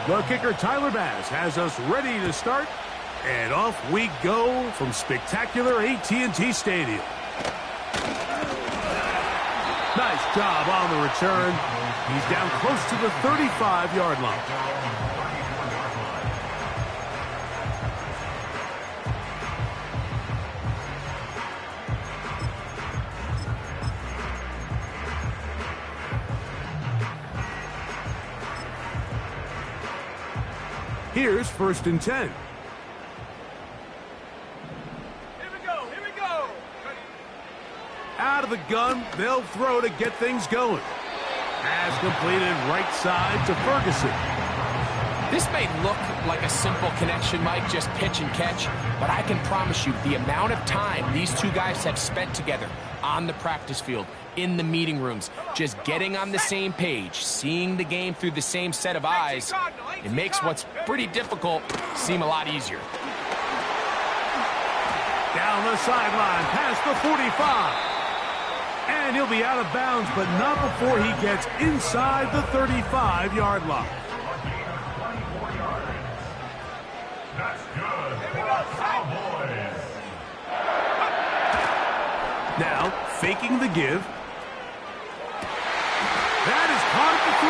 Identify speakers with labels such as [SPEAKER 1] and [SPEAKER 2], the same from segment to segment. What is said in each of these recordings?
[SPEAKER 1] The kicker, Tyler Bass, has us ready to start. And off we go from spectacular AT&T Stadium. Nice job on the return. He's down close to the 35-yard line. Here's 1st and 10.
[SPEAKER 2] Here we go.
[SPEAKER 1] Out of the gun, they'll throw to get things going. Pass completed right side to Ferguson.
[SPEAKER 3] This may look like a simple connection, Mike, just pitch and catch, but I can promise you the amount of time these two guys have spent together on the practice field, in the meeting rooms, just getting on the same page, seeing the game through the same set of eyes, it makes what's pretty difficult seem a lot easier.
[SPEAKER 1] Down the sideline, past the 45. And he'll be out of bounds, but not before he gets inside the 35-yard line.
[SPEAKER 4] That's good for the Cowboys.
[SPEAKER 1] Now, faking the give. That is caught at the 3.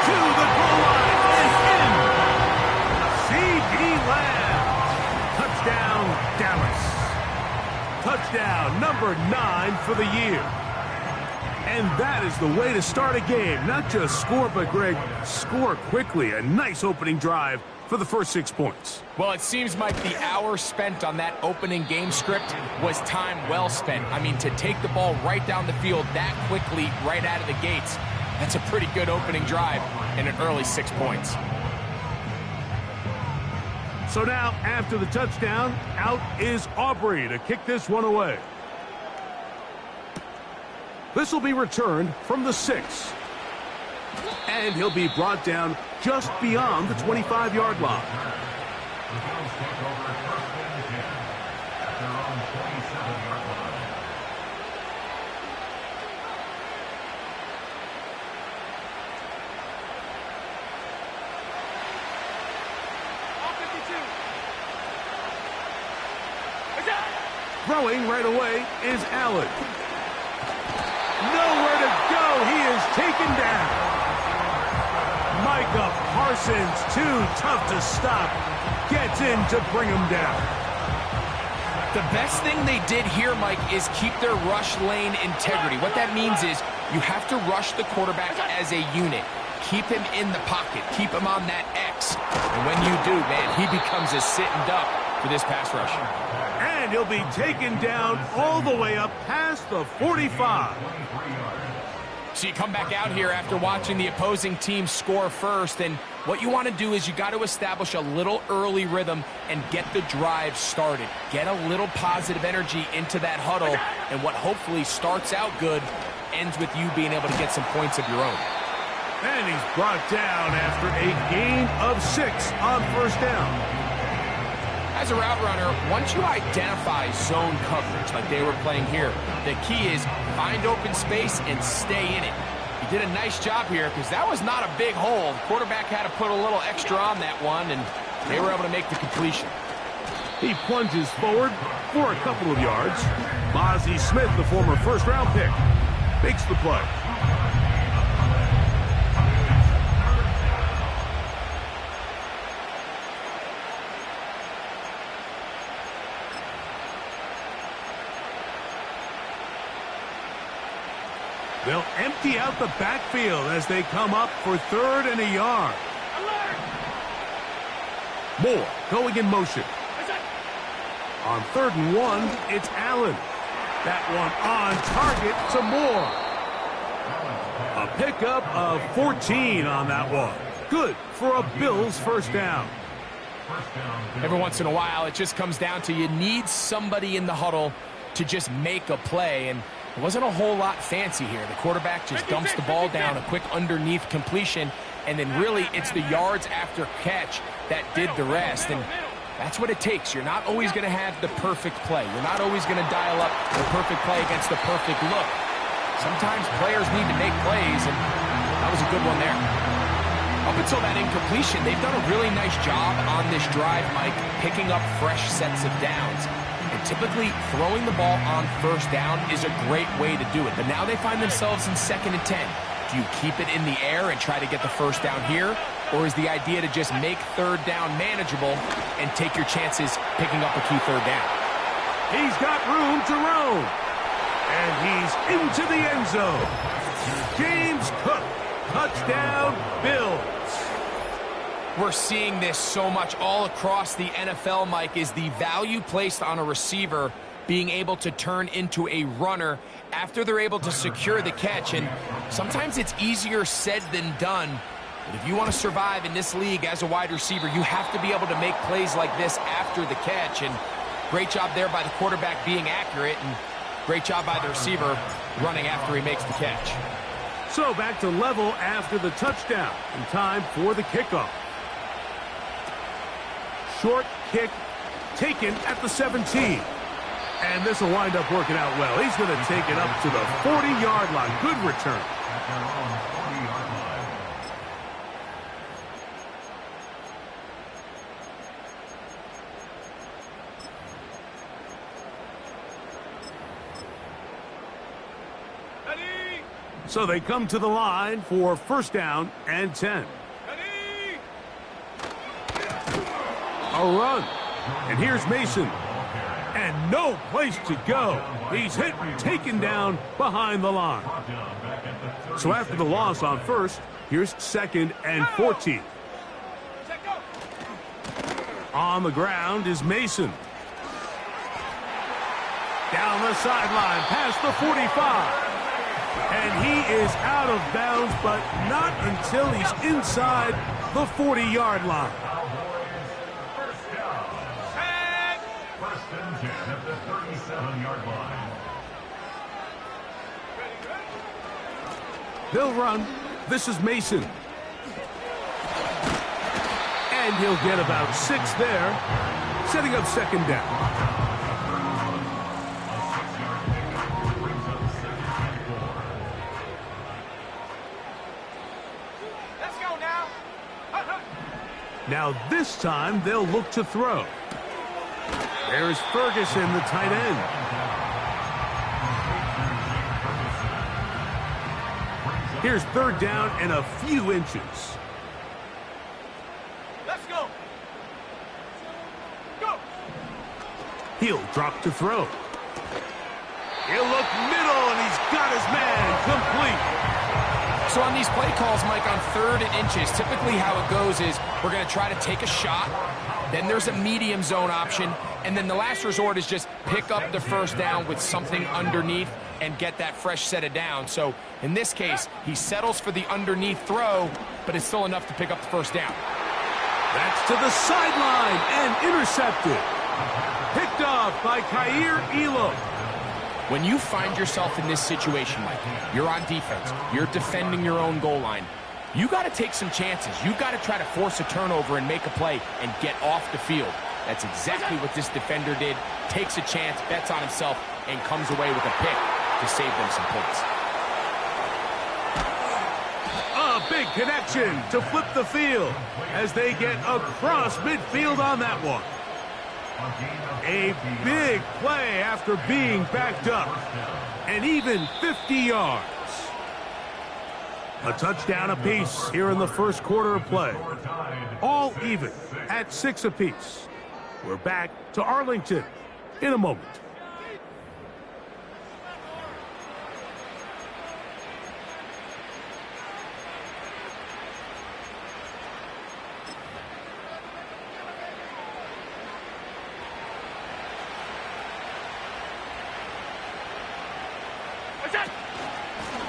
[SPEAKER 1] To the goal line and in. C.D. Lamb. Touchdown, Dallas. Touchdown number 9 for the year. And that is the way to start a game. Not just score, but, Greg, score quickly. A nice opening drive for the first 6 points.
[SPEAKER 3] Well, it seems like the hour spent on that opening game script was time well spent. I mean, to take the ball right down the field that quickly, right out of the gates, that's a pretty good opening drive and an early 6 points.
[SPEAKER 1] So now, after the touchdown, out is Aubrey to kick this one away. This will be returned from the 6. And he'll be brought down just beyond the 25-yard line. Throwing right away is Allen. Nowhere to go. He is taken down. Micah Parsons, too tough to stop, gets in to bring him down.
[SPEAKER 3] The best thing they did here, Mike, is keep their rush lane integrity. What that means is you have to rush the quarterback as a unit. Keep him in the pocket. Keep him on that X. And when you do, man, he becomes a sitting duck for this pass rush.
[SPEAKER 1] And he'll be taken down all the way up past the 45.
[SPEAKER 3] So you come back out here after watching the opposing team score first, and what you want to do is you got to establish a little early rhythm and get the drive started. Get a little positive energy into that huddle, and what hopefully starts out good ends with you being able to get some points of your own.
[SPEAKER 1] And he's brought down after a gain of 6 on first down.
[SPEAKER 3] As a route runner, once you identify zone coverage like they were playing here, the key is find open space and stay in it. He did a nice job here because that was not a big hole. The quarterback had to put a little extra on that one, and they were able to make the completion.
[SPEAKER 1] He plunges forward for a couple of yards. Mozzie Smith, the former first-round pick, makes the play. They'll empty out the backfield as they come up for 3rd and a yard. Moore going in motion. On 3rd and 1, it's Allen. That one on target to Moore. A pickup of 14 on that one. Good for a Bills first down.
[SPEAKER 3] Every once in a while, it just comes down to you need somebody in the huddle to just make a play, and it wasn't a whole lot fancy here. The quarterback just dumps the ball down, a quick underneath completion, and then really it's the yards after catch that did the rest. And that's what it takes. You're not always going to have the perfect play. You're not always going to dial up the perfect play against the perfect look. Sometimes players need to make plays, and that was a good one there. Up until that incompletion, they've done a really nice job on this drive, Mike, picking up fresh sets of downs. And typically, throwing the ball on first down is a great way to do it. But now they find themselves in 2nd and 10. Do you keep it in the air and try to get the first down here? Or is the idea to just make 3rd down manageable and take your chances picking up a key 3rd down?
[SPEAKER 1] He's got room to roam. And he's into the end zone. James Cook, touchdown, Bills.
[SPEAKER 3] We're seeing this so much all across the NFL, Mike, is the value placed on a receiver being able to turn into a runner after they're able to secure the catch. And sometimes it's easier said than done. But if you want to survive in this league as a wide receiver, you have to be able to make plays like this after the catch. And great job there by the quarterback being accurate, and great job by the receiver running after he makes the catch.
[SPEAKER 1] So back to level after the touchdown, and time for the kickoff. Short kick taken at the 17. And this will wind up working out well. He's going to take it up to the 40-yard line. Good return. So they come to the line for 1st down and 10. A run. And here's Mason. And no place to go. He's hit and taken down behind the line. So after the loss on 1st, here's 2nd and 14. On the ground is Mason. Down the sideline, past the 45. And he is out of bounds, but not until he's inside the 40-yard line.
[SPEAKER 4] First and 10 at the 37-yard line.
[SPEAKER 1] They'll run. This is Mason. And he'll get about 6 there, setting up 2nd down. Now this time they'll look to throw. There's Ferguson, the tight end. Here's 3rd down and a few inches.
[SPEAKER 2] Let's go. Go.
[SPEAKER 1] He'll drop to throw. He'll look middle, and he's got his man complete.
[SPEAKER 3] So on these play calls, Mike, on 3rd and inches, typically how it goes is we're going to try to take a shot, then there's a medium zone option, and then the last resort is just pick up the 1st down with something underneath and get that fresh set of down. So in this case, he settles for the underneath throw, but it's still enough to pick up the 1st down.
[SPEAKER 1] That's to the sideline and intercepted. Picked off by Kaiir Elam.
[SPEAKER 3] When you find yourself in this situation, Mike, you're on defense, you're defending your own goal line, you got to take some chances. You got to try to force a turnover and make a play and get off the field. That's exactly what this defender did. Takes a chance, bets on himself, and comes away with a pick to save them some points.
[SPEAKER 1] A big connection to flip the field as they get across midfield on that one. A big play after being backed up. And even 50 yards. A touchdown apiece here in the 1st quarter of play. All even at 6 apiece. We're back to Arlington in a moment.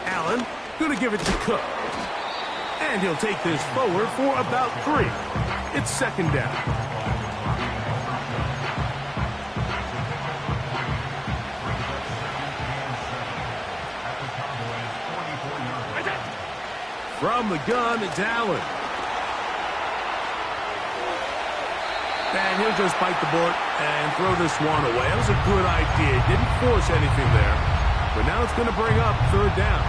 [SPEAKER 1] Allen going to give it to Cook. And he'll take this forward for about 3. It's 2nd down. From the gun, it's Allen. And he'll just bite the bullet and throw this one away. That was a good idea. Didn't force anything there. but now it's going to bring up third down.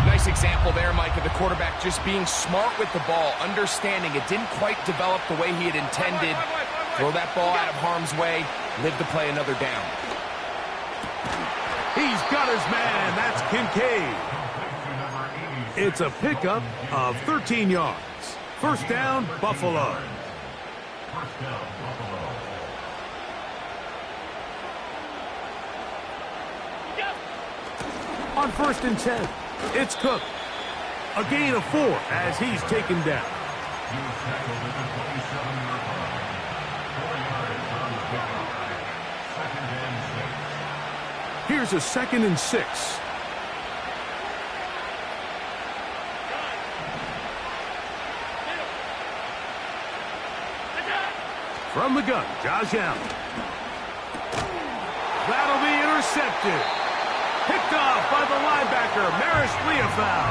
[SPEAKER 3] Nice example there, Mike, of the quarterback just being smart with the ball, understanding it didn't quite develop the way he had intended. Throw that ball out of harm's way, live to play another down.
[SPEAKER 1] He's got his man. That's Kincaid. It's a pickup of 13 yards. First down, Buffalo. On 1st and 10, it's Cook. A gain of 4 as he's taken down. Here's a 2nd and 6. From the gun, Josh Allen. That'll be intercepted. Picked off by the linebacker, Maris Leofau.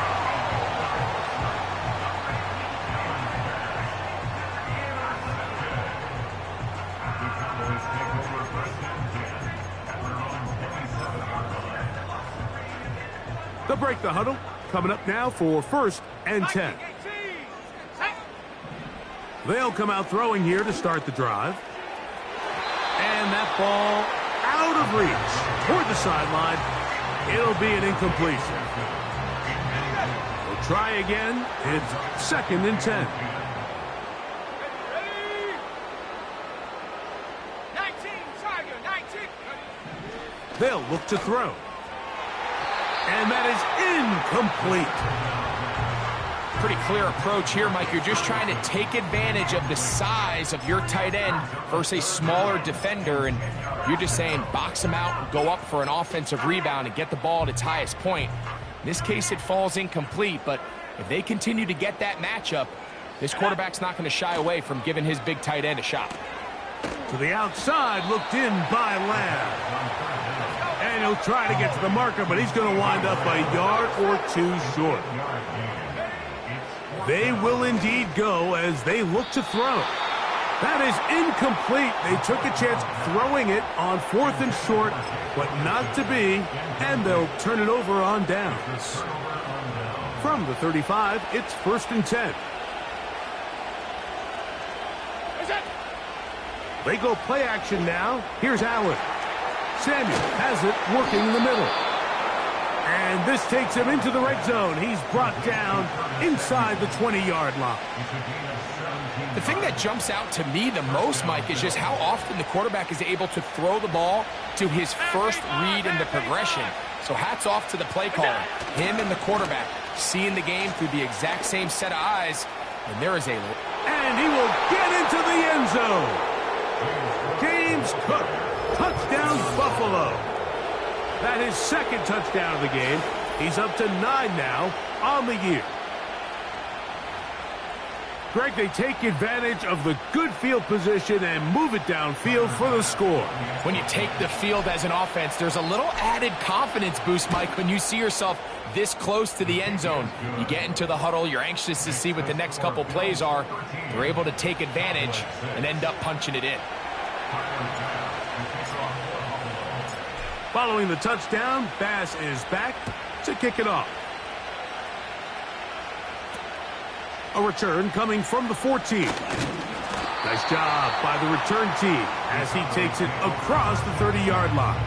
[SPEAKER 1] They'll break the huddle. Coming up now for 1st and 10. They'll come out throwing here to start the drive. And that ball out of reach toward the sideline. It'll be an incompletion. They'll try again. It's 2nd and 10.
[SPEAKER 2] 19.
[SPEAKER 1] They'll look to throw. And that is incomplete.
[SPEAKER 3] Pretty clear approach here, Mike. You're just trying to take advantage of the size of your tight end versus a smaller defender, and you're just saying box him out and go up for an offensive rebound and get the ball at its highest point. In this case, it falls incomplete, but if they continue to get that matchup, this quarterback's not going to shy away from giving his big tight end a shot.
[SPEAKER 1] To the outside, looked in by Lamb. And he'll try to get to the marker, but he's going to wind up a yard or 2 short. They will indeed go as they look to throw. That is incomplete. They took a chance throwing it on 4th and short, but not to be, and they'll turn it over on downs. From the 35, it's 1st and 10. They go play action now. Here's Allen. Samuel has it working in the middle. And this takes him into the red zone. He's brought down inside the 20-yard line.
[SPEAKER 3] The thing that jumps out to me the most, Mike, is just how often the quarterback is able to throw the ball to his first read in the progression. So hats off to the play caller. Him and the quarterback seeing the game through the exact same set of eyes. And there is a...
[SPEAKER 1] And he will get into the end zone. James Cook, touchdown Buffalo. That is 2nd touchdown of the game. He's up to 9 now on the year. Greg, they take advantage of the good field position and move it downfield for the score.
[SPEAKER 3] When you take the field as an offense, there's a little added confidence boost, Mike, when you see yourself this close to the end zone. You get into the huddle, you're anxious to see what the next couple plays are. You're able to take advantage and end up punching it in.
[SPEAKER 1] Following the touchdown, Bass is back to kick it off. A return coming from the 14. Nice job by the return team as he takes it across the 30-yard line.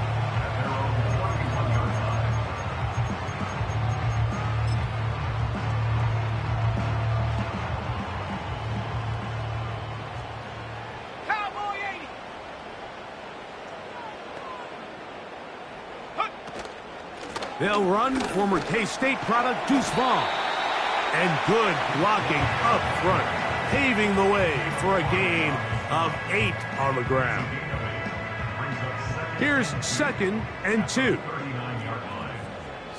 [SPEAKER 1] They'll run former K-State product Deuce Vaughn. And good blocking up front, paving the way for a gain of 8 on the ground. Here's 2nd and 2.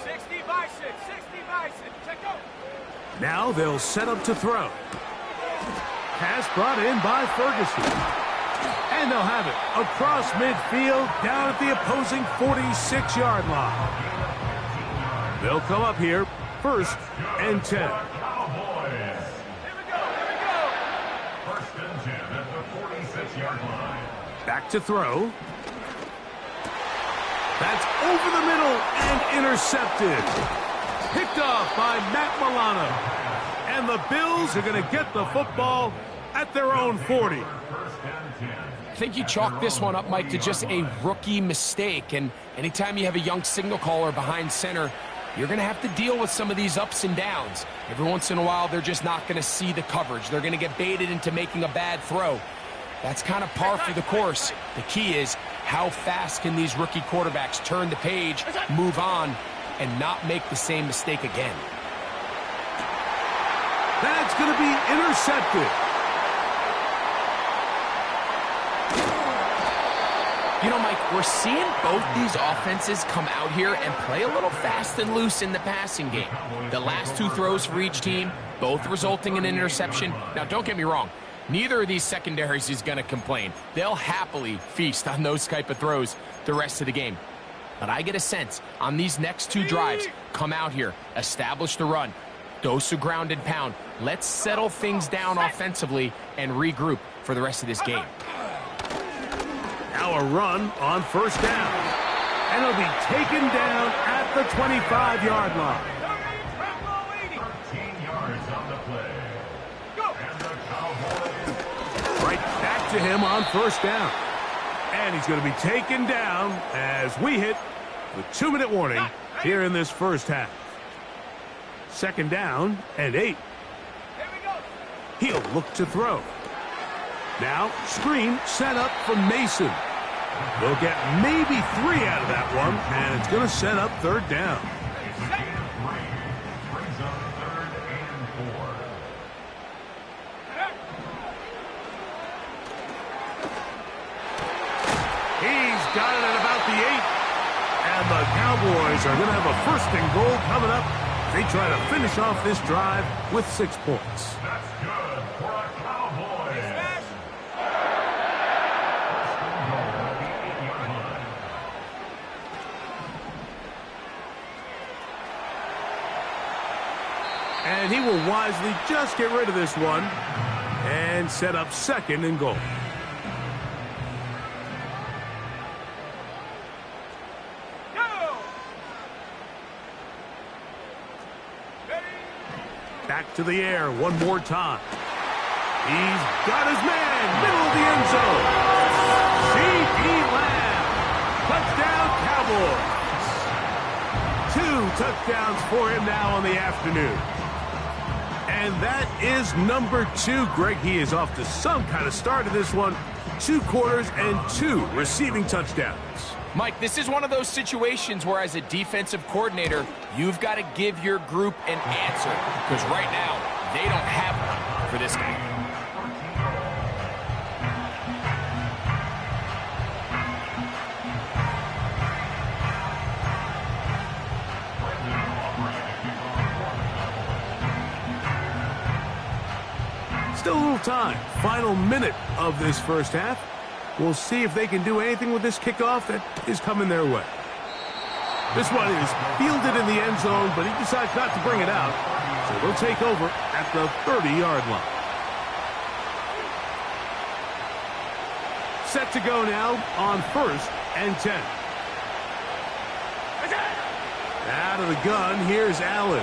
[SPEAKER 2] 60 by 6, 60 by 6. Check out.
[SPEAKER 1] Now they'll set up to throw. Pass brought in by Ferguson. And they'll have it across midfield down at the opposing 46-yard line. They'll come up here, 1st and 10.
[SPEAKER 4] Cowboys. Here we go. 1st and 10 at the 46-yard line.
[SPEAKER 1] Back to throw. That's over the middle and intercepted. Picked off by Matt Milano. And the Bills are going to get the football at their own 40.
[SPEAKER 3] I think you chalk this one up, Mike, to just a rookie mistake. And anytime you have a young signal caller behind center, you're going to have to deal with some of these ups and downs. Every once in a while, they're just not going to see the coverage. They're going to get baited into making a bad throw. That's kind of par for the course. The key is how fast can these rookie quarterbacks turn the page, move on, and not make the same mistake again.
[SPEAKER 1] That's going to be intercepted.
[SPEAKER 3] You know, Mike, we're seeing both these offenses come out here and play a little fast and loose in the passing game. The last two throws for each team, both resulting in an interception. Now, don't get me wrong. Neither of these secondaries is going to complain. They'll happily feast on those type of throws the rest of the game. But I get a sense on these next two drives, come out here, establish the run, dose of ground and pound. Let's settle things down offensively and regroup for the rest of this game.
[SPEAKER 1] Now a run on first down. And it'll be taken down at the 25-yard line.
[SPEAKER 4] 13 yards on the play. And the Cowboys.
[SPEAKER 1] Right back to him on first down. And he's going to be taken down as we hit the 2-minute warning here in this first half. Second down and 8. He'll look to throw. Now, screen set up for Mason. They'll get maybe 3 out of that one, and it's going to set up third down.
[SPEAKER 4] Brings up 3rd and 4.
[SPEAKER 1] He's got it at about the 8. And the Cowboys are going to have a 1st and goal coming up. They try to finish off this drive with 6 points.
[SPEAKER 4] That's good for a Cowboy.
[SPEAKER 1] And he will wisely just get rid of this one and set up 2nd and goal. Back to the air one more time. He's got his man, middle of the end zone. C.D. Lamb. Touchdown, Cowboys. 2 touchdowns for him now on the afternoon. And that is number 2. Greg, he is off to some kind of start in this one. 2 quarters and 2 receiving touchdowns.
[SPEAKER 3] Mike, this is one of those situations where as a defensive coordinator, you've got to give your group an answer. Because right now, they don't have one for this guy.
[SPEAKER 1] Still a little time. Final minute of this first half. We'll see if they can do anything with this kickoff that is coming their way. This one is fielded in the end zone, but he decides not to bring it out. So they'll take over at the 30-yard line. Set to go now on 1st and 10. Out of the gun, here's Allen.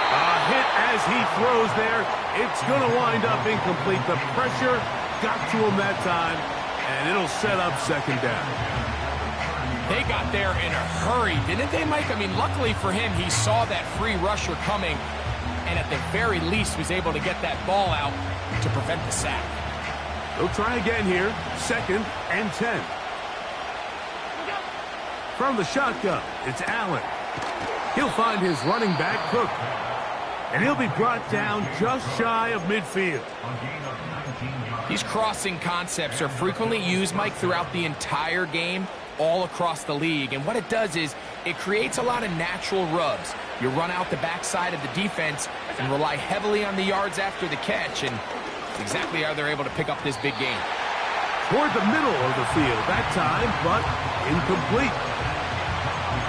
[SPEAKER 1] A hit as he throws there. It's going to wind up incomplete. The pressure got to him that time, and it'll set up 2nd down.
[SPEAKER 3] They got there in a hurry, didn't they, Mike? I mean, luckily for him, he saw that free rusher coming, and at the very least was able to get that ball out to prevent the sack.
[SPEAKER 1] They'll try again here, 2nd and 10. From the shotgun, it's Allen. He'll find his running back, Cook. And he'll be brought down just shy of midfield.
[SPEAKER 3] These crossing concepts are frequently used, Mike, throughout the entire game, all across the league. And what it does is it creates a lot of natural rubs. You run out the backside of the defense and rely heavily on the yards after the catch. And it's exactly how they're able to pick up this big game.
[SPEAKER 1] Toward the middle of the field that time, but incomplete.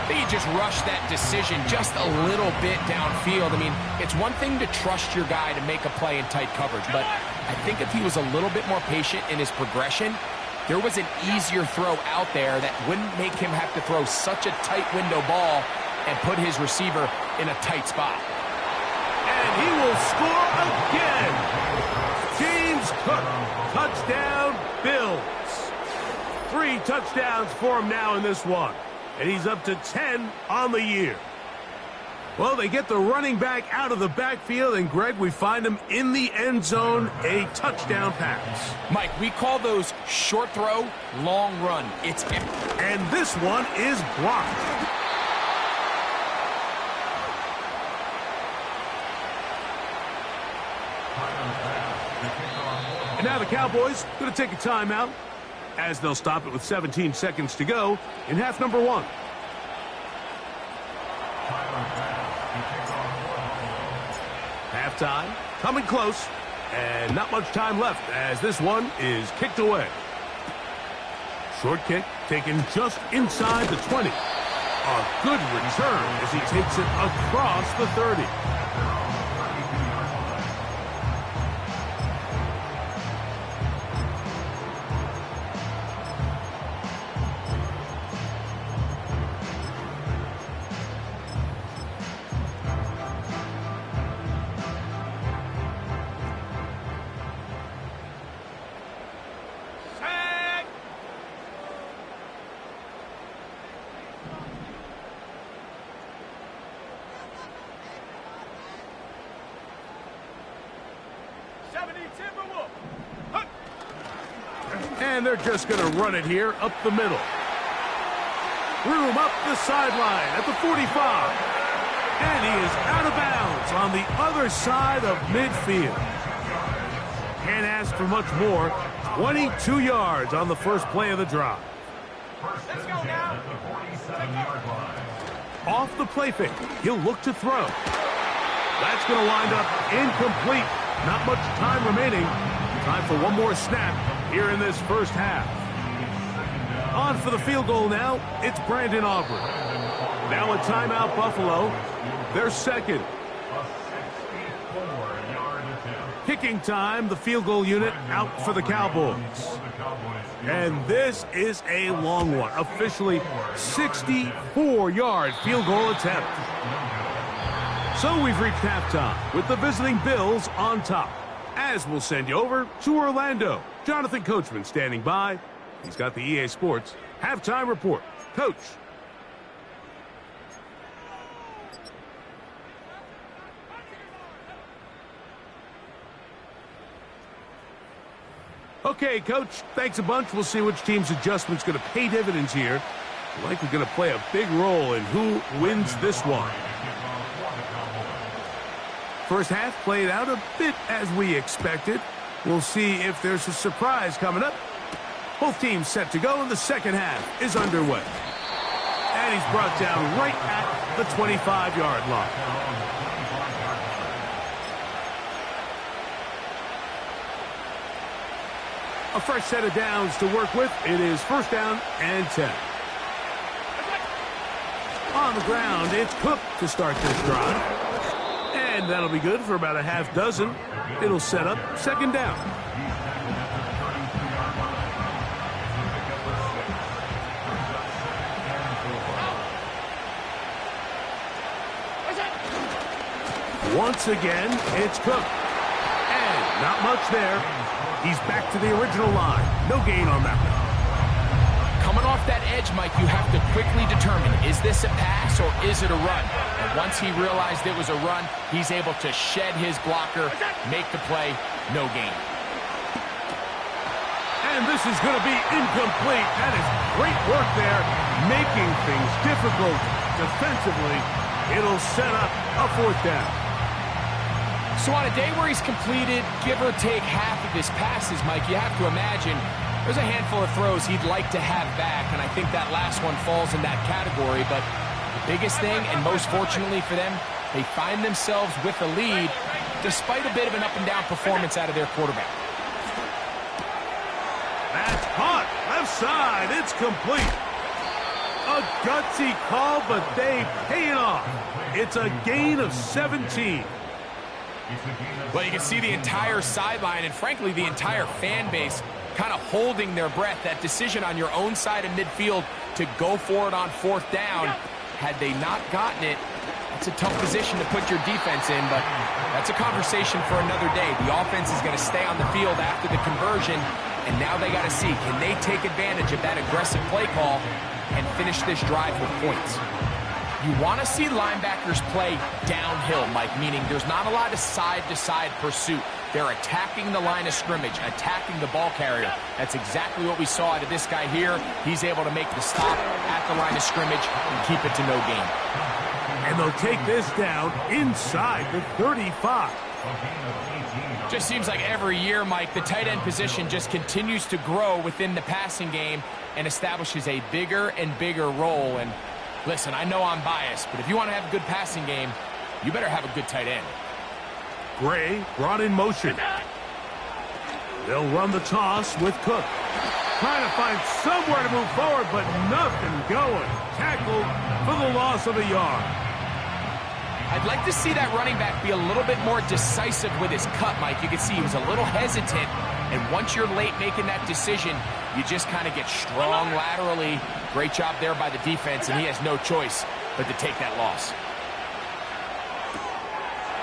[SPEAKER 3] They just rushed that decision just a little bit downfield. I mean, it's one thing to trust your guy to make a play in tight coverage, but I think if he was a little bit more patient in his progression, there was an easier throw out there that wouldn't make him have to throw such a tight window ball and put his receiver in a tight spot.
[SPEAKER 1] And he will score again. James Cook, touchdown, Bills. 3 touchdowns for him now in this one. And he's up to 10 on the year. Well, they get the running back out of the backfield, and Greg, we find him in the end zone, a touchdown pass.
[SPEAKER 3] Mike, we call those short throw, long run.
[SPEAKER 1] And this one is blocked. And now the Cowboys going to take a timeout as they'll stop it with 17 seconds to go in half number 1. Halftime coming close, and not much time left as this one is kicked away. Short kick taken just inside the 20. A good return as he takes it across the 30. And they're just going to run it here up the middle. Room up the sideline at the 45. And he is out of bounds on the other side of midfield. Can't ask for much more. 22 yards on the first play of the drive.
[SPEAKER 2] Let's go now.
[SPEAKER 1] Off the play fake, he'll look to throw. That's going to wind up incomplete. Not much time remaining. Time for one more snap here in this first half. On for the field goal now, it's Brandon Aubrey. Now a timeout, Buffalo. Their second. Kicking time, the field goal unit out for the Cowboys. And this is a long one. Officially 64-yard field goal attempt. So we've reached halftime with the visiting Bills on top. As we'll send you over to Orlando. Jonathan Coachman standing by. He's got the EA Sports halftime report. Coach. Okay, Coach, thanks a bunch. We'll see which team's adjustment's going to pay dividends here. Likely going to play a big role in who wins this one. First half played out a bit as we expected. We'll see if there's a surprise coming up. Both teams set to go, and the second half is underway. And he's brought down right at the 25-yard line. A fresh set of downs to work with. It is first down and 10. On the ground, it's Cook to start this drive. And that'll be good for about a half dozen. It'll set up second down. Once again, it's Cook. And not much there. He's back to the original line. No gain on that one.
[SPEAKER 3] Coming off that edge, Mike, you have to quickly determine, is this a pass or is it a run? And once he realized it was a run, he's able to shed his blocker, make the play, no gain.
[SPEAKER 1] And this is going to be incomplete. That is great work there, making things difficult defensively. It'll set up a fourth down.
[SPEAKER 3] So on a day where he's completed, give or take half of his passes, Mike, you have to imagine there's a handful of throws he'd like to have back, and I think that last one falls in that category. But the biggest thing, and most fortunately for them, they find themselves with a lead despite a bit of an up-and-down performance out of their quarterback.
[SPEAKER 1] That's caught. Left side. It's complete. A gutsy call, but they pay it off. It's a gain of 17.
[SPEAKER 3] Well, you can see the entire sideline and, frankly, the entire fan base kind of holding their breath. That decision on your own side of midfield to go for it on 4th down, had they not gotten it, it's a tough position to put your defense in, but that's a conversation for another day. The offense is going to stay on the field after the conversion, and now they got to see, can they take advantage of that aggressive play call and finish this drive with points? You want to see linebackers play downhill, Mike, meaning there's not a lot of side-to-side pursuit. They're attacking the line of scrimmage, attacking the ball carrier. That's exactly what we saw out of this guy here. He's able to make the stop at the line of scrimmage and keep it to no gain.
[SPEAKER 1] And they'll take this down inside the 35.
[SPEAKER 3] Just seems like every year, Mike, the tight end position just continues to grow within the passing game and establishes a bigger and bigger role. And listen, I know I'm biased, but if you want to have a good passing game, you better have a good tight end.
[SPEAKER 1] Gray brought in motion. They'll run the toss with Cook. Trying to find somewhere to move forward, but nothing going. Tackled for the loss of a yard.
[SPEAKER 3] I'd like to see that running back be a little bit more decisive with his cut, Mike. You can see he was a little hesitant, and once you're late making that decision, you just kind of get strong laterally. Great job there by the defense, and he has no choice but to take that loss.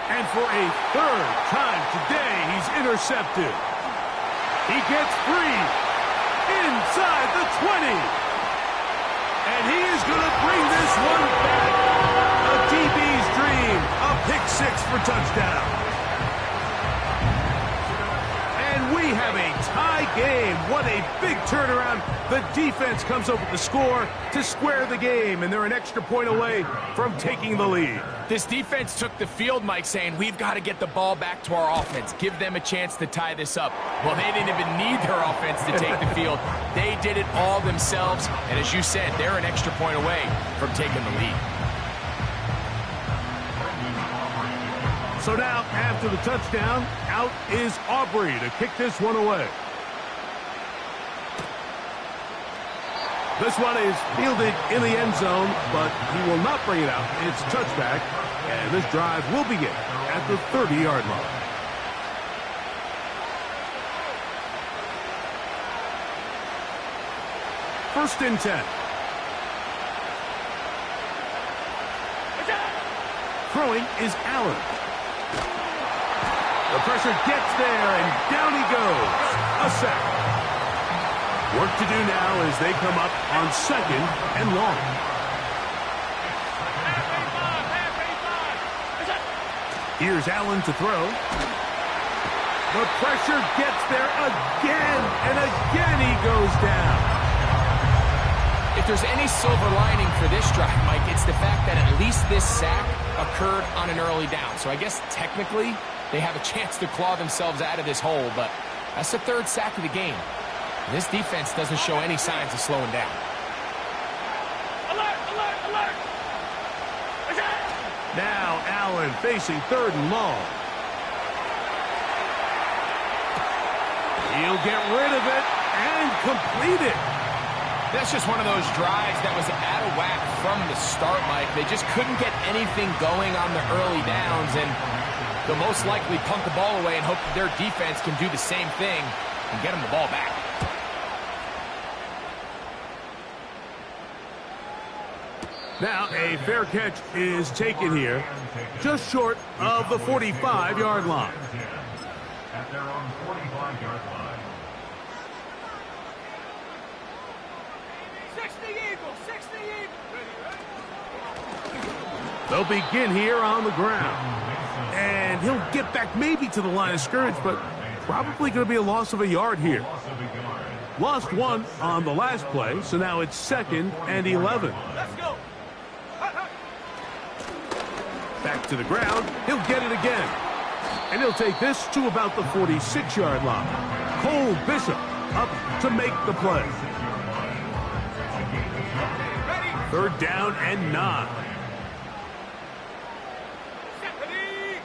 [SPEAKER 1] And for a 3rd time today, he's intercepted. He gets free inside the 20. And he is going to bring this one back. A DB's dream. A pick 6 for touchdown. And we have a tie game. What a big turnaround. The defense comes up with the score to square the game, and they're an extra point away from taking the lead.
[SPEAKER 3] This defense took the field, Mike, saying, we've got to get the ball back to our offense. Give them a chance to tie this up. Well, they didn't even need their offense to take the field. They did it all themselves, and as you said, they're an extra point away from taking the lead.
[SPEAKER 1] So now, after the touchdown, out is Aubrey to kick this one away. This one is fielded in the end zone, but he will not bring it out. It's touchback, and this drive will begin at the 30-yard line. First and 10. Throwing is Allen. The pressure gets there, and down he goes. A sack. Work to do now as they come up on 2nd and long. Here's Allen to throw. The pressure gets there again, and again he goes down.
[SPEAKER 3] If there's any silver lining for this drive, Mike, it's the fact that at least this sack occurred on an early down. So I guess technically they have a chance to claw themselves out of this hole, but that's the 3rd sack of the game. This defense doesn't show any signs of slowing down.
[SPEAKER 2] Alert, alert, alert!
[SPEAKER 1] Now Allen facing 3rd and long. He'll get rid of it and complete it.
[SPEAKER 3] That's just one of those drives that was out of whack from the start, Mike. They just couldn't get anything going on the early downs, and they'll most likely punt the ball away and hope that their defense can do the same thing and get them the ball back.
[SPEAKER 1] Now a fair catch is taken here, just short of the 45-yard line.
[SPEAKER 4] At their own 45-yard line.
[SPEAKER 2] 60 Eagles, 60 Eagles.
[SPEAKER 1] They'll begin here on the ground. And he'll get back maybe to the line of scrimmage, but probably going to be a loss of a yard here. Lost 1 on the last play, so now it's 2nd and 11.
[SPEAKER 2] Let's go.
[SPEAKER 1] Back to the ground. He'll get it again. And he'll take this to about the 46-yard line. Cole Bishop up to make the play. 3rd down and 9.
[SPEAKER 2] Stephanie.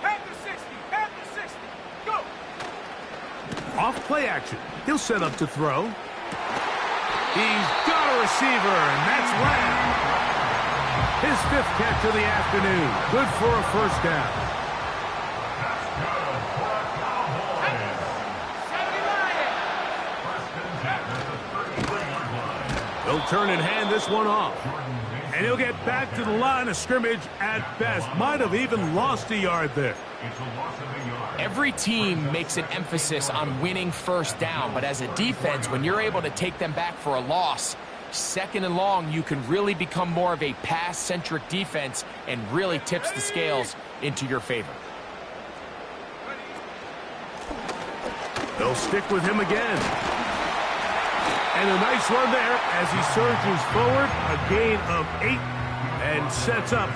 [SPEAKER 2] Head to 60, head to 60. Go.
[SPEAKER 1] Off play action. He'll set up to throw. He's got a receiver, and that's Lamb. His 5th catch of the afternoon. Good for a 1st down.
[SPEAKER 4] That's good for a Cowboys.
[SPEAKER 2] 79,
[SPEAKER 1] turn and hand this one off. And he'll get back to the line of scrimmage at best. Might have even lost a yard there.
[SPEAKER 3] Every team makes an emphasis on winning first down, but as a defense, when you're able to take them back for a loss, second and long, you can really become more of a pass-centric defense and really tips the scales into your favor.
[SPEAKER 1] They'll stick with him again. And a nice run there as he surges forward, a gain of 8, and sets up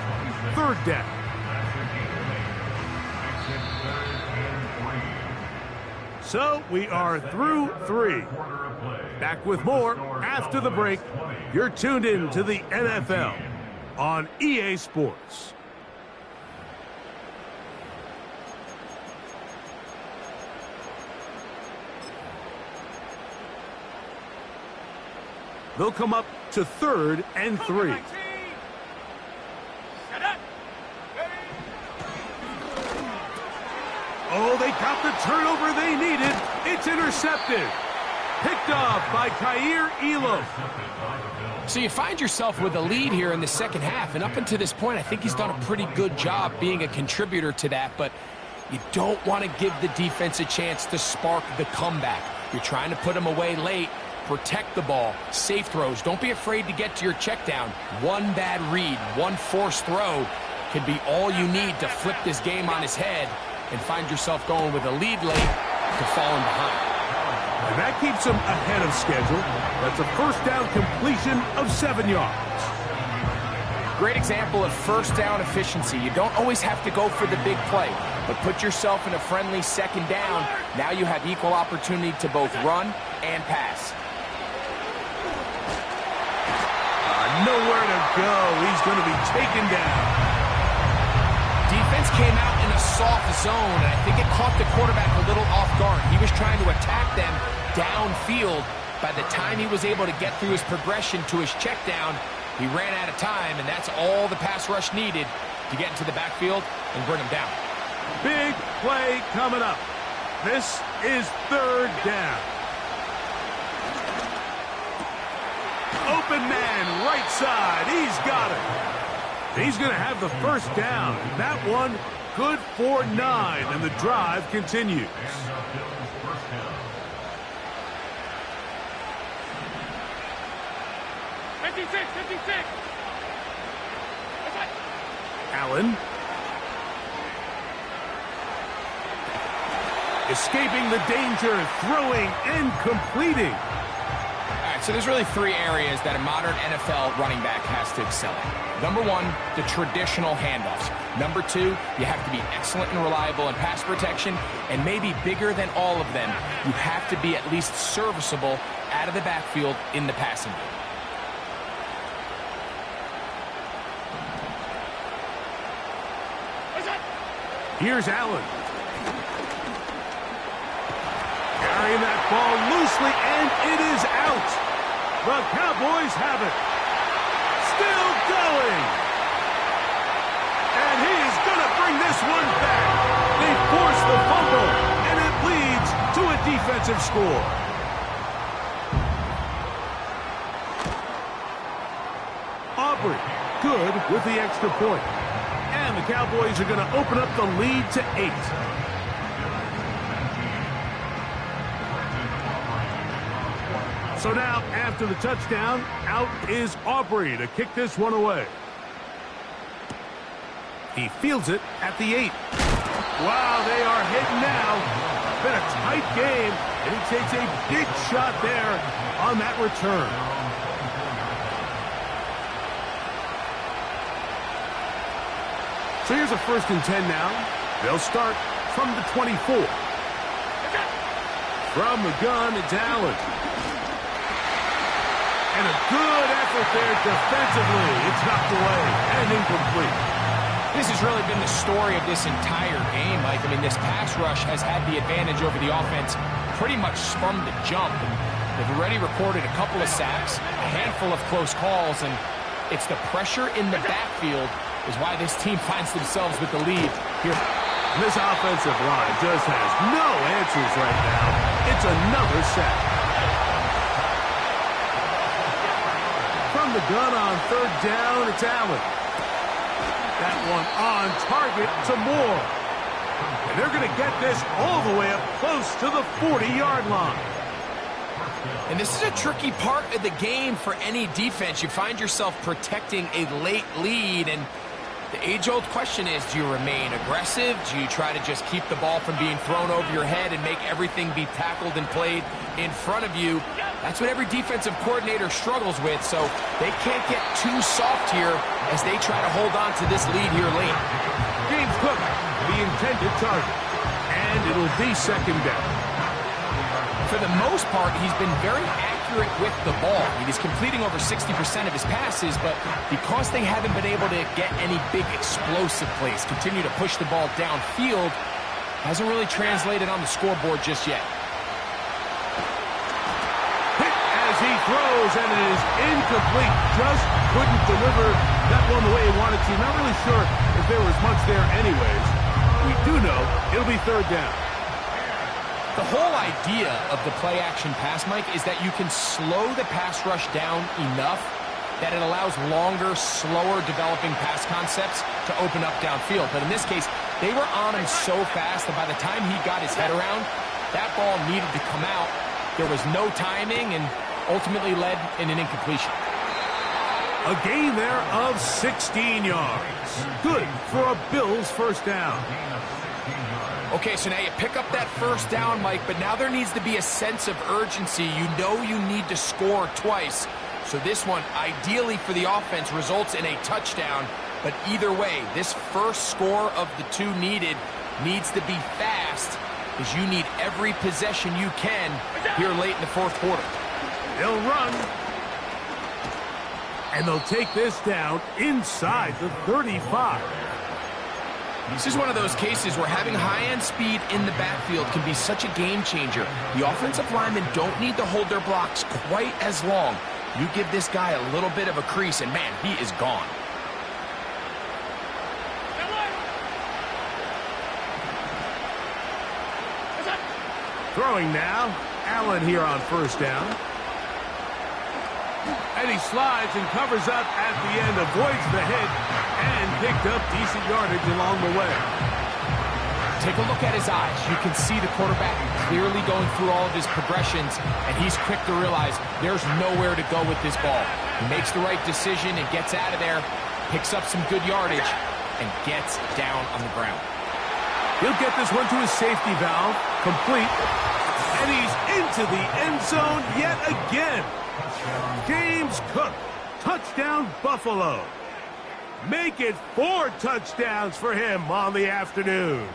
[SPEAKER 1] third down. So we are through 3. Back with more after the break. You're tuned in to the NFL on EA Sports. They'll come up to 3rd and 3. Oh, they got the turnover they needed. It's intercepted. Picked off by Kaiir Elam.
[SPEAKER 3] So you find yourself with a lead here in the second half, and up until this point, I think he's done a pretty good job being a contributor to that, but you don't want to give the defense a chance to spark the comeback. You're trying to put them away late. Protect the ball, safe throws. Don't be afraid to get to your check down. One bad read, one forced throw could be all you need to flip this game on its head and find yourself going with a lead late to falling behind.
[SPEAKER 1] And that keeps them ahead of schedule. That's a first down completion of 7 yards.
[SPEAKER 3] Great example of first down efficiency. You don't always have to go for the big play, but put yourself in a friendly second down. Now you have equal opportunity to both run and pass.
[SPEAKER 1] Nowhere to go. He's going to be taken down.
[SPEAKER 3] Defense came out in a soft zone, and I think it caught the quarterback a little off guard. He was trying to attack them downfield. By the time he was able to get through his progression to his check down, he ran out of time, and that's all the pass rush needed to get into the backfield and bring him down.
[SPEAKER 1] Big play coming up. This is 3rd down. Open man, right side. He's got it. He's going to have the first down. That one good for 9, and the drive continues. Allen. Escaping the danger, throwing and completing.
[SPEAKER 3] So there's really 3 areas that a modern NFL running back has to excel at. Number 1, the traditional handoffs. Number 2, you have to be excellent and reliable in pass protection, and maybe bigger than all of them, you have to be at least serviceable out of the backfield in the passing game.
[SPEAKER 1] Here's Allen. Carrying that ball loosely, and it is out. The Cowboys have it. Still going. And he's going to bring this one back. They force the fumble, and it leads to a defensive score. Aubrey, good with the extra point. And the Cowboys are going to open up the lead to 8. So now, after the touchdown, out is Aubrey to kick this one away. He fields it at the 8. Wow, they are hitting now. Been a tight game, and he takes a big shot there on that return. So here's a 1st and 10 now. They'll start from the 24. From the gun, it's Allen. And a good effort there defensively. It's knocked away and incomplete.
[SPEAKER 3] This has really been the story of this entire game, Mike. I mean, this pass rush has had the advantage over the offense pretty much from the jump. They've already recorded a couple of sacks, a handful of close calls, and it's the pressure in the backfield is why this team finds themselves with the lead here.
[SPEAKER 1] This offensive line just has no answers right now. It's another sack. the gun on third down. It's Allen. That one on target to Moore. And they're going to get this all the way up close to the 40-yard line.
[SPEAKER 3] And this is a tricky part of the game for any defense. You find yourself protecting a late lead, and the age-old question is, do you remain aggressive? Do you try to just keep the ball from being thrown over your head and make everything be tackled and played in front of you? That's what every defensive coordinator struggles with, so they can't get too soft here as they try to hold on to this lead here late.
[SPEAKER 1] James Cook, the intended target, and it'll be second down.
[SPEAKER 3] For the most part, he's been very accurate with the ball. He's completing over 60% of his passes, but because they haven't been able to get any big explosive plays, continue to push the ball downfield, hasn't really translated on the scoreboard just yet.
[SPEAKER 1] Hit as he throws, and it is incomplete. Just couldn't deliver that one the way he wanted to. Not really sure if there was much there anyways. We do know it'll be third down.
[SPEAKER 3] The whole idea of the play-action pass, Mike, is that you can slow the pass rush down enough that it allows longer, slower developing pass concepts to open up downfield. But in this case, they were on him so fast that by the time he got his head around, that ball needed to come out. There was no timing and ultimately led in an incompletion.
[SPEAKER 1] A gain there of 16 yards. Good for a Bills first down.
[SPEAKER 3] Okay, so now you pick up that first down, Mike, but now there needs to be a sense of urgency. You know you need to score twice. So this one, ideally for the offense, results in a touchdown. But either way, this first score of the two needed needs to be fast, because you need every possession you can here late in the fourth quarter.
[SPEAKER 1] They'll run. And they'll take this down inside the 35.
[SPEAKER 3] This is one of those cases where having high-end speed in the backfield can be such a game changer. The offensive linemen don't need to hold their blocks quite as long. You give this guy a little bit of a crease, and man, he is gone.
[SPEAKER 1] Throwing now, Allen here on first down. And he slides and covers up at the end, avoids the hit, and picked up decent yardage along the way.
[SPEAKER 3] Take a look at his eyes. You can see the quarterback clearly going through all of his progressions, and he's quick to realize there's nowhere to go with this ball. He makes the right decision and gets out of there, picks up some good yardage, and gets down on the ground.
[SPEAKER 1] He'll get this one to his safety valve, complete, and he's into the end zone yet again. James Cook, touchdown Buffalo. Make it 4 touchdowns for him on the afternoon.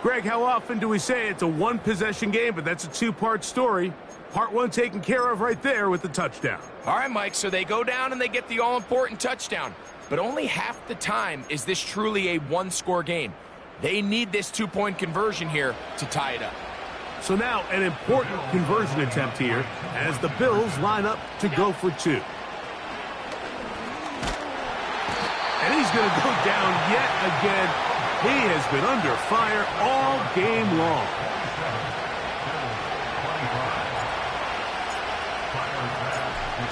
[SPEAKER 1] Greg, how often do we say it's a one-possession game, but that's a two-part story? Part one taken care of right there with the touchdown.
[SPEAKER 3] All right, Mike, so they go down and they get the all-important touchdown. But only half the time is this truly a one-score game. They need this two-point conversion here to tie it up.
[SPEAKER 1] So now an important conversion attempt here as the Bills line up to go for 2. And he's going to go down yet again. He has been under fire all game long.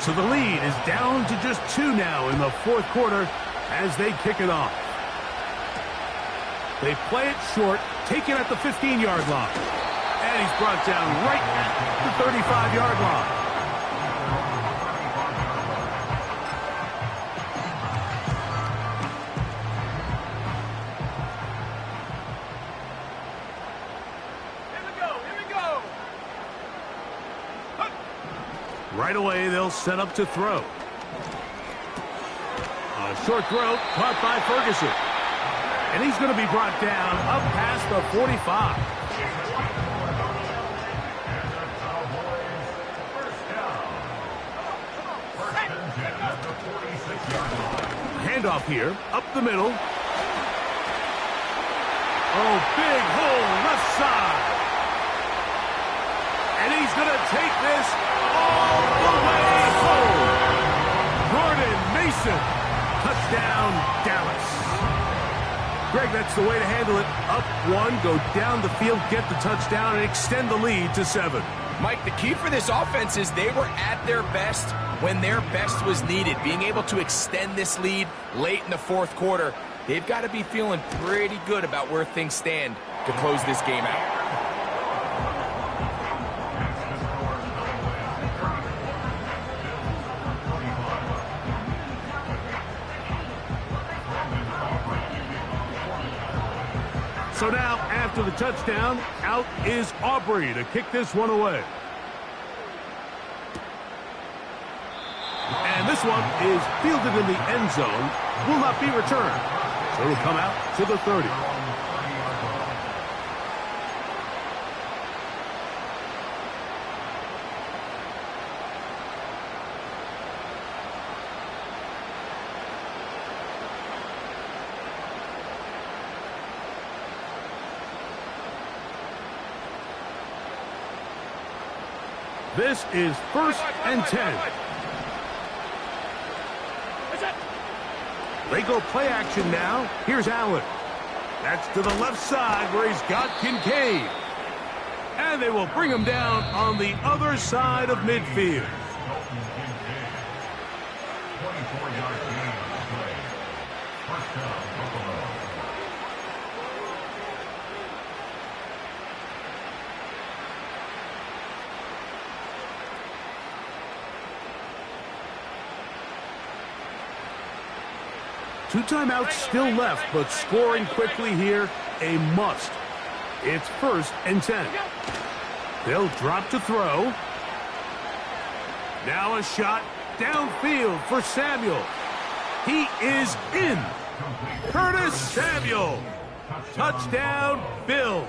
[SPEAKER 1] So the lead is down to just 2 now in the fourth quarter as they kick it off. They play it short, take it at the 15-yard line. And he's brought down right at the 35-yard line.
[SPEAKER 2] Here we go.
[SPEAKER 1] Right away, they'll set up to throw. A short throw caught by Ferguson. And he's going to be brought down up past the 45. Handoff here, up the middle. Oh, big hole left side. And he's going to take this all the way home. Gordon Mason, touchdown Dallas. Greg, that's the way to handle it. Up 1, go down the field, get the touchdown, and extend the lead to 7.
[SPEAKER 3] Mike, the key for this offense is they were at their best when their best was needed. Being able to extend this lead late in the fourth quarter, they've got to be feeling pretty good about where things stand to close this game out.
[SPEAKER 1] So now, after the touchdown, out is Aubrey to kick this one away. And this one is fielded in the end zone, will not be returned. So it'll come out to the 30. This is 1st and 10. They go play action now. Here's Allen. That's to the left side where he's got Kincaid. And they will bring him down on the other side of midfield.
[SPEAKER 4] 24-yard gain on the play. First down, Buffalo.
[SPEAKER 1] Two timeouts still left, but scoring quickly here, a must. It's 1st and 10. They'll drop to throw. Now a shot downfield for Samuel. He is in. Curtis Samuel. Touchdown, Bills.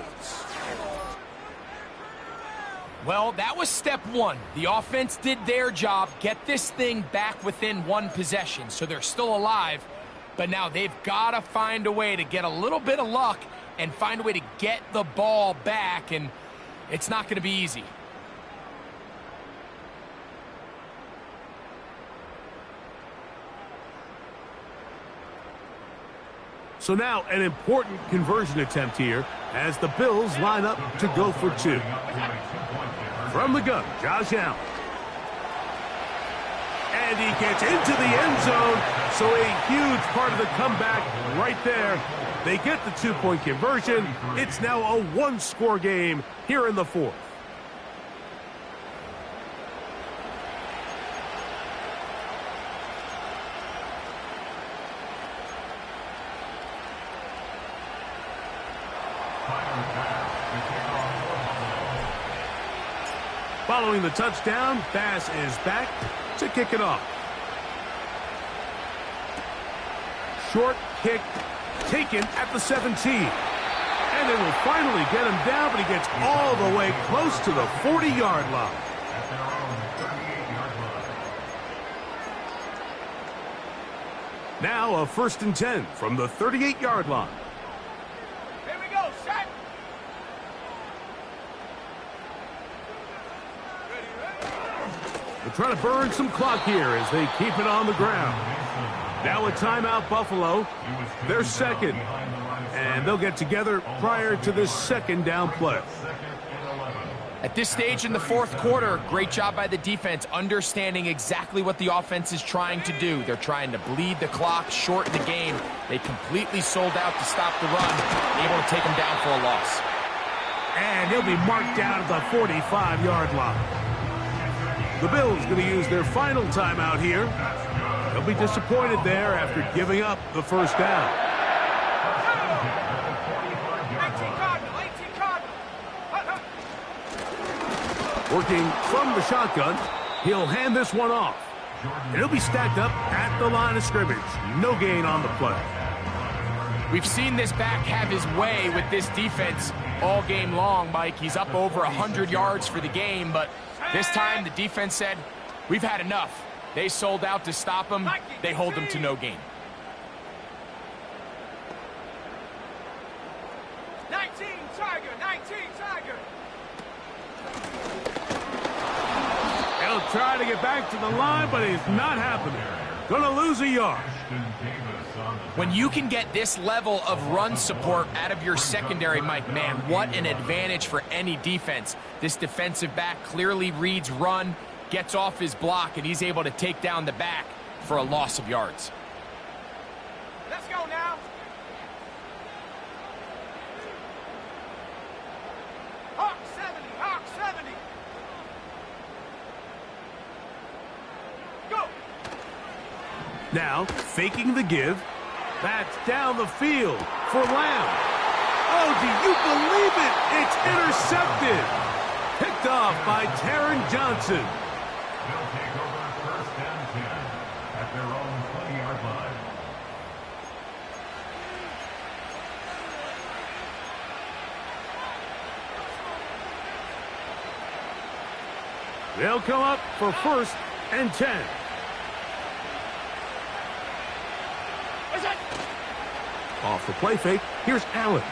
[SPEAKER 3] Well, that was step one. The offense did their job, get this thing back within one possession, so they're still alive. But now they've got to find a way to get a little bit of luck and find a way to get the ball back, and it's not going to be easy.
[SPEAKER 1] So now an important conversion attempt here as the Bills line up to go for two. From the gun, Josh Allen. And he gets into the end zone, so a huge part of the comeback right there. They get the two-point conversion. It's now a one-score game here in the fourth. Following the touchdown, Bass is back to kick it off. Short kick taken at the 17. And they will finally get him down, but he gets all the way close to the 40-yard line.
[SPEAKER 4] At their own 38-yard line.
[SPEAKER 1] Now a 1st and 10 from the 38-yard line.
[SPEAKER 2] Here we go, set.
[SPEAKER 1] They're trying to burn some clock here as they keep it on the ground. Now a timeout, Buffalo. They're second. And they'll get together prior to this second down play.
[SPEAKER 3] At this stage in the fourth quarter, great job by the defense, understanding exactly what the offense is trying to do. They're trying to bleed the clock, shorten the game. They completely sold out to stop the run, able to take them down for a loss.
[SPEAKER 1] And he'll be marked down at the 45-yard line. The Bills going to use their final timeout here. They'll be disappointed there after giving up the first down.
[SPEAKER 2] 18 Cardinal.
[SPEAKER 1] Working from the shotgun, he'll hand this one off. And he'll be stacked up at the line of scrimmage. No gain on the play.
[SPEAKER 3] We've seen this back have his way with this defense all game long, Mike. He's up over 100 yards for the game, but this time the defense said, we've had enough. They sold out to stop him. They hold him to no gain.
[SPEAKER 2] 19 Tiger.
[SPEAKER 1] He'll try to get back to the line, but it's not happening. Gonna lose a yard.
[SPEAKER 3] When you can get this level of run support out of your secondary, Mike, man, what an advantage for any defense. This defensive back clearly reads run, gets off his block, and he's able to take down the back for a loss of yards.
[SPEAKER 2] Let's go now. Hawk 70, Hawk 70. Go.
[SPEAKER 1] Now, faking the give. That's down the field for Lamb. Oh, do you believe it? It's intercepted. Picked off by Taron Johnson.
[SPEAKER 4] They'll take over first and 10 at their own 20-yard line.
[SPEAKER 1] They'll come up for first and 10. Off the play fake, here's Allen.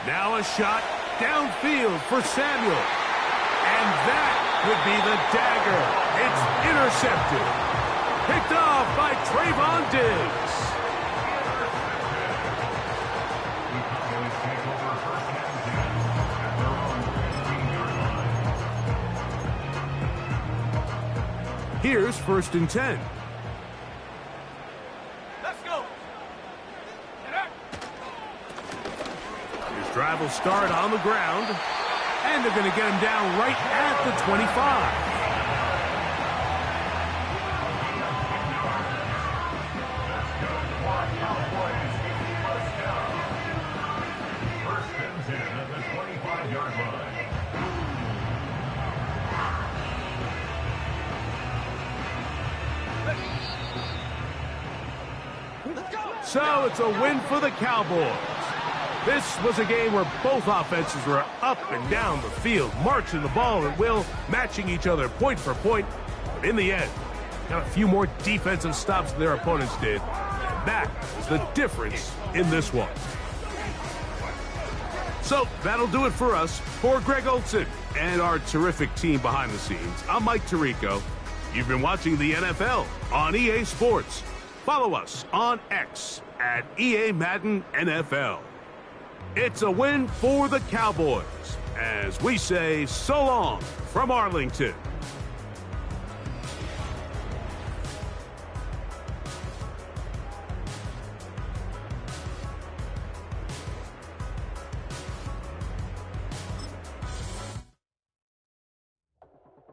[SPEAKER 1] Now a shot downfield for Samuel. And that would be the dagger. It's intercepted. Picked off by Trayvon Diggs.
[SPEAKER 4] The Cowboys take over first and 10 at their own 15-yard line.
[SPEAKER 1] Here's first and 10.
[SPEAKER 2] Let's go.
[SPEAKER 1] His drive will start on the ground. And they're going to get him down right at the 25.
[SPEAKER 4] Cowboys get the first down. First and 10 at the 25-yard line.
[SPEAKER 1] So it's a win for the Cowboys. This was a game where both offenses were up and down the field, marching the ball at will, matching each other point for point. But in the end, got a few more defensive stops than their opponents did. And that is the difference in this one. So that'll do it for us. For Greg Olson and our terrific team behind the scenes, I'm Mike Tirico. You've been watching the NFL on EA Sports. Follow us on X at EA Madden NFL. It's a win for the Cowboys, as we say so long from Arlington.